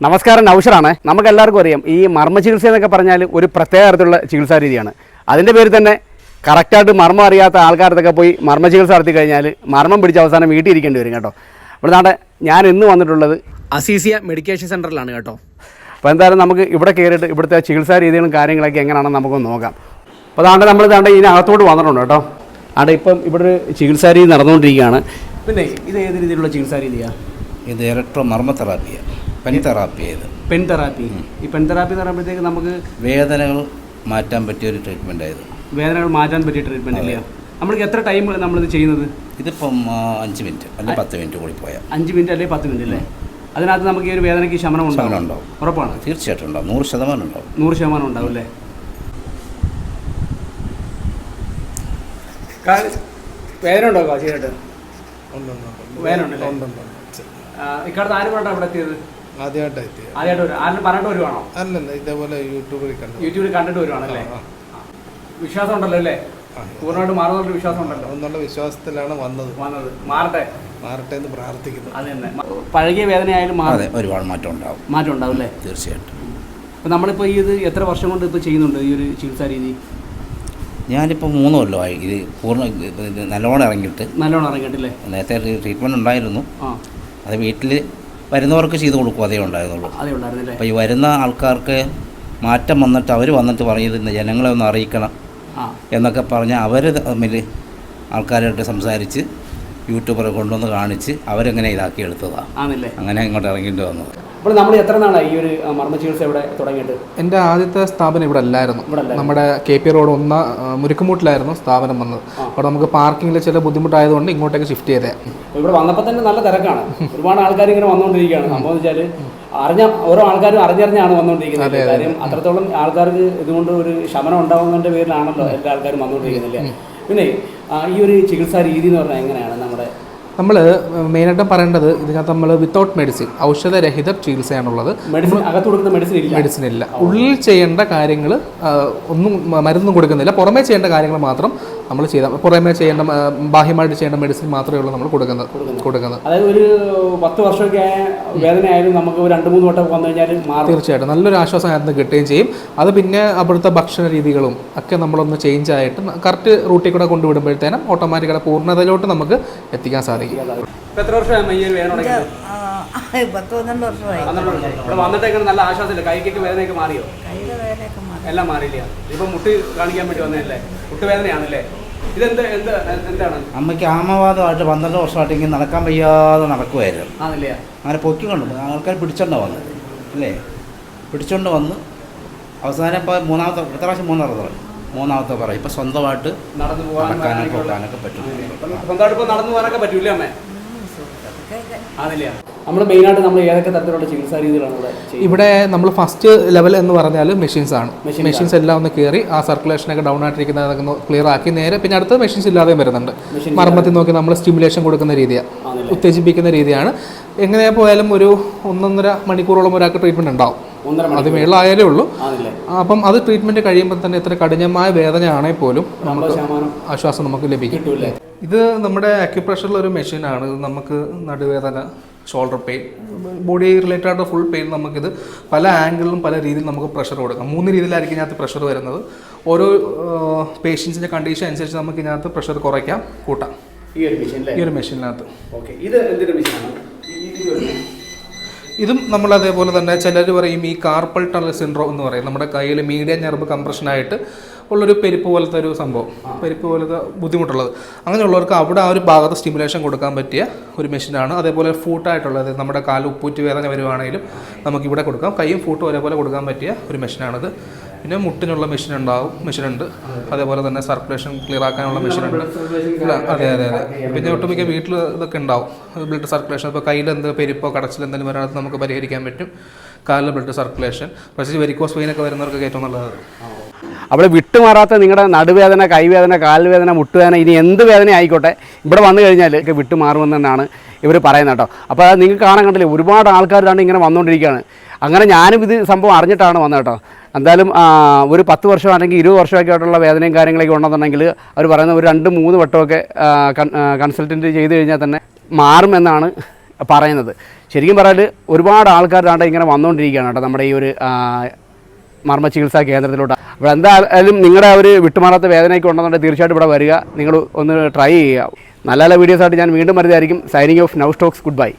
നമസ്കാരം, നൗഷറാണ്. നമുക്ക് എല്ലാവർക്കും അറിയാം ഈ മർമ്മ ചികിത്സ എന്നൊക്കെ പറഞ്ഞാൽ ഒരു പ്രത്യേക തരത്തിലുള്ള ചികിത്സാ രീതിയാണ്. അതിൻ്റെ പേരിൽ തന്നെ കറക്റ്റായിട്ട് മർമ്മം അറിയാത്ത ആൾക്കാരത്തൊക്കെ പോയി മർമ്മ ചികിത്സ നടത്തി കഴിഞ്ഞാൽ മർമ്മം പിടിച്ച അവസാനം വീട്ടിൽ ഇരിക്കേണ്ടി വരും കേട്ടോ. അപ്പോൾ നാട്ടെ ഞാൻ ഇന്ന് വന്നിട്ടുള്ളത് അസീസിയ മെഡിക്കേഷൻ സെൻ്ററിലാണ് കേട്ടോ. അപ്പോൾ എന്തായാലും നമുക്ക് ഇവിടെ കയറിയിട്ട് ഇവിടുത്തെ ചികിത്സാ രീതികളും കാര്യങ്ങളൊക്കെ എങ്ങനെയാണെന്ന് നമുക്കൊന്ന് നോക്കാം. അപ്പോൾ അതാണ്ട് നമ്മൾ ഇതിനകത്തോട്ട് വന്നിട്ടുണ്ട് കേട്ടോ. അവിടെ ഇപ്പം ഇവിടെ ഒരു ചികിത്സാ രീതി നടന്നുകൊണ്ടിരിക്കുകയാണ്. പിന്നെ ഇത് ഏത് രീതിയിലുള്ള ചികിത്സാ രീതിയാണ്? ഇത് ഇലക്ട്രോ മർമ്മ തെറാപ്പിയാണ്, പെൻ തെറാപ്പി. Pen therapy. ഈ പെൻ തെറാപ്പി എന്ന് പറയുമ്പോഴത്തേക്ക് നമുക്ക് വേദനകൾ മാറ്റാൻ പറ്റിയ ഒരു ട്രീറ്റ്മെൻ്റ് ആയത്. വേദനകൾ മാറ്റാൻ പറ്റിയ ട്രീറ്റ്മെൻറ്റ് അല്ലേ? നമ്മൾക്ക് എത്ര ടൈം നമ്മളിത് ചെയ്യുന്നത്? ഇതിപ്പം 5 മിനിറ്റ് അല്ലെങ്കിൽ 10 മിനിറ്റ് കൂടി പോയാൽ 5 മിനിറ്റ് അല്ലെങ്കിൽ 10 മിനിറ്റ് അല്ലേ? അതിനകത്ത് നമുക്ക് ഈ ഒരു വേദനയ്ക്ക് ശമനം ഉണ്ടാവും. ഉറപ്പാണ്? തീർച്ചയായിട്ടും ഉണ്ടാവും, 100% ഉണ്ടാവും. 100% ഉണ്ടാവും അല്ലേ? വേദന ഉണ്ടോ കാശിയായിട്ട്? വേദന ഉണ്ടല്ലേ? ഇക്കാലത്ത് ആരും കൊണ്ടാണ് ഇവിടെ എത്തിയത്? ആദ്യമായിട്ട് ആരും പറഞ്ഞിട്ട് വരുവാണോ? അല്ലല്ല, ഇതേപോലെ യൂട്യൂബിൽ കണ്ടിട്ട് വരുവാണല്ലേ? വിശ്വാസം ഉണ്ടല്ലോ അല്ലേ? പൂർണ്ണമായിട്ട് മാറുന്ന വിശ്വാസം ഉണ്ടല്ലോ എന്നുള്ള വിശ്വാസത്തിലാണ് വന്നത്. മാറട്ടെ എന്ന് പ്രാർത്ഥിക്കുന്നു. അത് തന്നെ. പഴകിയ വേദനയായാലും ഒരുപാട് മാറ്റം ഉണ്ടാവും അല്ലേ? തീർച്ചയായിട്ടും. അപ്പോൾ നമ്മളിപ്പോൾ ഇത് എത്ര വർഷം കൊണ്ട് ഇപ്പോൾ ചെയ്യുന്നുണ്ട് ഈ ഒരു ചികിത്സാ രീതി? ഞാനിപ്പോൾ 3 കൊല്ലമായി ഇത് നല്ലോണം ഇറങ്ങിയിട്ടില്ലേ? നേരത്തെ ട്രീറ്റ്മെൻറ്റ് ഉണ്ടായിരുന്നു. അത് വീട്ടിൽ വരുന്നവർക്ക് ചെയ്ത് കൊടുക്കും, അതേ ഉണ്ടായിരുന്നുള്ളൂ. അപ്പോൾ ഈ വരുന്ന ആൾക്കാർക്ക് മാറ്റം വന്നിട്ട് അവർ വന്നിട്ട് പറയുന്നത് ജനങ്ങളെ ഒന്ന് അറിയിക്കണം എന്നൊക്കെ പറഞ്ഞാൽ അവർ തമ്മിൽ ആൾക്കാരായിട്ട് സംസാരിച്ച് യൂട്യൂബറെ കൊണ്ടുവന്ന് കാണിച്ച് അവരെങ്ങനെ ഇതാക്കിയെടുത്തതാണ്. അങ്ങനെ ഇങ്ങോട്ട് ഇറങ്ങിയിട്ട് വന്നത്. അപ്പോൾ നമ്മൾ എത്ര നാളായി ഈ ഒരു മർമ്മ ചികിത്സ ഇവിടെ തുടങ്ങിയിട്ട്? എൻ്റെ ആദ്യത്തെ സ്ഥാപനം ഇവിടെ അല്ലായിരുന്നു. നമ്മുടെ KP റോഡ് 1 മുരുക്കുമൂട്ടിലായിരുന്നു സ്ഥാപനം വന്നത്. അവിടെ നമുക്ക് പാർക്കിങ്ങിൽ ചില ബുദ്ധിമുട്ടായതുകൊണ്ട് ഇങ്ങോട്ടേക്ക് ഷിഫ്റ്റ് ചെയ്തേ. ഇവിടെ വന്നപ്പോൾ തന്നെ നല്ല തിരക്കാണ്, ഒരുപാട് ആൾക്കാർ ഇങ്ങനെ വന്നുകൊണ്ടിരിക്കുകയാണ്. സംഭവം വെച്ചാൽ ഓരോ ആൾക്കാരും അറിഞ്ഞറിഞ്ഞാണ് വന്നുകൊണ്ടിരിക്കുന്നത്. കാര്യം അത്രത്തോളം ആൾക്കാർക്ക് ഇതുകൊണ്ട് ഒരു ശമനം ഉണ്ടാവുന്നതിൻ്റെ പേരിലാണല്ലോ എല്ലാ ആൾക്കാരും വന്നുകൊണ്ടിരിക്കുന്നില്ലേ? പിന്നെ ഈ ഒരു ചികിത്സാ രീതി എന്ന് പറഞ്ഞാൽ എങ്ങനെയാണ് നമ്മൾ മെയിനായിട്ടും പറയേണ്ടത് ഇതിനകത്ത് നമ്മൾ വിത്തൗട്ട് മെഡിസിൻ, ഔഷധരഹിത ചികിത്സയാണുള്ളത്. മെഡിസിൻ ഇല്ല. ഉള്ളിൽ ചെയ്യേണ്ട കാര്യങ്ങൾ ഒന്നും മരുന്നും കൊടുക്കുന്നില്ല. പുറമേ ചെയ്യേണ്ട കാര്യങ്ങൾ മാത്രം നമ്മൾ ചെയ്താൽ, പുറമേ ചെയ്യേണ്ട ബാഹ്യമായിട്ട് ചെയ്യേണ്ട മെഡിസിൻ മാത്രമേ ഉള്ളൂ നമ്മൾ കൊടുക്കുന്നത്. അതായത് ഒരു 10 വർഷമൊക്കെ വേദനയായാലും നമുക്ക് 2-3 വട്ടം വന്നു കഴിഞ്ഞാൽ തീർച്ചയായിട്ടും നല്ലൊരു ആശ്വാസം അതിന് കിട്ടുകയും ചെയ്യും. അത് പിന്നെ അവിടുത്തെ ഭക്ഷണ രീതികളും ഒക്കെ നമ്മളൊന്ന് ചേഞ്ച് ആയിട്ട് കറക്റ്റ് റൂട്ടിൽ കൂടെ കൊണ്ടുവിടുമ്പോഴത്തേനും ഓട്ടോമാറ്റിക്കായി പൂർണ്ണതയിലോട്ട് നമുക്ക് എത്തിക്കാൻ സാധിക്കും. എത്ര വർഷമായി ഈ വേദന? 12 വർഷമായി. നല്ല ആശ്വാസമില്ല? കൈക്കൊക്കെ വേദനയൊക്കെ മാറിയോ? എല്ലാം മാറിയില്ല. ഇപ്പം മുട്ട് കാണിക്കാൻ വേണ്ടി വന്നതല്ലേ? മുട്ടുവേദനയാണല്ലേ? എന്താണ്? അമ്മയ്ക്ക് ആമവാദമായിട്ട് 12 വർഷമായിട്ട് ഇങ്ങനെ നടക്കാൻ വയ്യാതെ നടക്കുമായിരുന്നു. അങ്ങനെ പൊക്കിക്കൊണ്ട് ആൾക്കാർ പിടിച്ചോണ്ടാണ് വന്നത് അല്ലേ? പിടിച്ചോണ്ട് വന്ന് അവസാനം ഇപ്പോൾ മൂന്നാമത്തെ പറയും ഇപ്പം സ്വന്തമായിട്ട് നടക്കാനൊക്കെ പറ്റും. നടന്നു പോകാനൊക്കെ പറ്റൂല്ലേ അമ്മേ? നമ്മൾ മെയിനായിട്ട് നമ്മൾ ഏതൊക്കെ തരത്തിലുള്ള ചികിത്സാ രീതികളാണ് ഇവിടെ? നമ്മൾ ഫസ്റ്റ് ലെവൽ എന്ന് പറഞ്ഞാൽ മെഷീൻസാണ്. മെഷീൻസ് എല്ലാം ഒന്ന് കയറി ആ സർക്കുലേഷനൊക്കെ ഡൗൺ ആയിട്ടിരിക്കുന്നതൊക്കെ ഒന്ന് ക്ലിയർ ആക്കി നേരെ പിന്നെ അടുത്ത മെഷീൻസ് ഇല്ലാതെയും വരുന്നുണ്ട്. മർമ്മത്തിൽ നോക്കി നമ്മൾ സ്റ്റിമുലേഷൻ കൊടുക്കുന്ന രീതിയാണ്, ഉത്തേജിപ്പിക്കുന്ന രീതിയാണ്. എങ്ങനെ പോയാലും ഒരു 1.5 മണിക്കൂറോളം ഒരാൾക്ക് ട്രീറ്റ്മെൻറ്റ് ഉണ്ടാവും. അത് മേളിലായാലേ ഉള്ളൂ. അപ്പം അത് ട്രീറ്റ്മെൻറ്റ് കഴിയുമ്പോൾ തന്നെ എത്ര കഠിനമായ വേദനയാണെങ്കിൽ പോലും നമുക്ക് ആശ്വാസം നമുക്ക് ലഭിക്കും. ഇത് നമ്മുടെ അക്യുപ്രഷറിലൊരു മെഷീനാണ്. നമുക്ക് നടുവേദന, ഷോൾഡർ പെയിൻ, ബോഡി റിലേറ്റഡ് ആയിട്ട് ഫുൾ പെയിൻ നമുക്കിത് പല ആംഗിളിലും പല രീതിയിൽ നമുക്ക് പ്രഷർ കൊടുക്കാം. 3 രീതിയിലായിരിക്കും ഇതിനകത്ത് പ്രഷർ വരുന്നത്. ഓരോ പേഷ്യൻസിൻ്റെ കണ്ടീഷൻ അനുസരിച്ച് നമുക്ക് ഇതിനകത്ത് പ്രഷർ കുറയ്ക്കാം, കൂട്ടാം ഈ ഒരു മെഷീനിനകത്ത്. ഇതും നമ്മൾ അതേപോലെ തന്നെ ചിലർ പറയും ഈ കാർപ്പൽ ടണൽ സിൻഡ്രോം എന്ന് പറയും. നമ്മുടെ കയ്യിൽ മീഡിയം നെർവ് കംപ്രഷനായിട്ട് ഉള്ളൊരു പെരുപ്പ് പോലത്തെ ഒരു സംഭവം, പെരുപ്പ് പോലത്തെ ബുദ്ധിമുട്ടുള്ളത്. അങ്ങനെയുള്ളവർക്ക് അവിടെ ആ ഒരു ഭാഗത്ത് സ്റ്റിമുലേഷൻ കൊടുക്കാൻ പറ്റിയ ഒരു മെഷീനാണ്. അതേപോലെ ഫൂട്ടായിട്ടുള്ളത്, നമ്മുടെ കാല് ഉപ്പൂറ്റി വേദന വരുവാണെങ്കിലും നമുക്കിവിടെ കൊടുക്കാം. കൈയും ഫൂട്ടും ഒരേപോലെ കൊടുക്കാൻ പറ്റിയ ഒരു മെഷീനാണിത്. പിന്നെ മുട്ടിനുള്ള മെഷീനുണ്ട്. അതേപോലെ തന്നെ സർക്കുലേഷൻ ക്ലിയർ ആക്കാനുള്ള മെഷീനുണ്ട്. അതെ. പിന്നെ ഒട്ടുമിക്ക വീട്ടിൽ ഇതൊക്കെ ഉണ്ടാവും, ബ്ലഡ് സർക്കുലേഷൻ. ഇപ്പോൾ കയ്യിൽ പെരുപ്പോ കടച്ചിൽ എന്തെങ്കിലും വരാത്ത നമുക്ക് പരിഹരിക്കാൻ പറ്റും. കാലിൽ ബ്ലഡ് സർക്കുലേഷൻ, പക്ഷേ വെരിക്കോസ് വെയിനൊക്കെ വരുന്നവർക്കൊക്കെ ഏറ്റവും നല്ലത്. അവിടെ വിട്ടുമാറാത്ത നിങ്ങളുടെ നടുവേദന, കൈവേദന, കാൽവേദന, മുട്ടുവേദന, ഇനി എന്ത് വേദന ആയിക്കോട്ടെ ഇവിടെ വന്നു കഴിഞ്ഞാൽ വിട്ടുമാറുമെന്ന് തന്നെയാണ് ഇവർ പറയുന്നത് കേട്ടോ. അപ്പോൾ അത് നിങ്ങൾക്ക് കാണാൻ കണ്ടില്ലേ, ഒരുപാട് ആൾക്കാർ തന്നെ ഇങ്ങനെ വന്നുകൊണ്ടിരിക്കുകയാണ്. അങ്ങനെ ഞാനും ഇത് സംഭവം അറിഞ്ഞിട്ടാണ് വന്നത് കേട്ടോ. എന്തായാലും ഒരു 10 വർഷം അല്ലെങ്കിൽ 20 വർഷമൊക്കെ ആയിട്ടുള്ള വേദനയും കാര്യങ്ങളൊക്കെ ഉണ്ടെന്നുണ്ടെങ്കിൽ അവർ പറയുന്നത് ഒരു 2-3 വട്ടമൊക്കെ കൺസൾട്ടൻറ്റ് ചെയ്ത് കഴിഞ്ഞാൽ തന്നെ മാറുമെന്നാണ് പറയുന്നത്. ശരിക്കും പറഞ്ഞാൽ ഒരുപാട് ആൾക്കാരാണ്ട് ഇങ്ങനെ വന്നുകൊണ്ടിരിക്കുകയാണ് കേട്ടോ നമ്മുടെ ഈ ഒരു മർമ്മ ചികിത്സാ കേന്ദ്രത്തിലോട്ട്. അപ്പോൾ എന്തായാലും നിങ്ങളുടെ ഒരു വിട്ടുമാറാത്ത വേദനയൊക്കെ ഉണ്ടെന്നുണ്ടെങ്കിൽ തീർച്ചയായിട്ടും ഇവിടെ വരിക, നിങ്ങൾ ഒന്ന് ട്രൈ ചെയ്യുക. നല്ല നല്ല വീഡിയോസായിട്ട് ഞാൻ വീണ്ടും വരുന്നതായിരിക്കും. Signing off now stocks, good bye.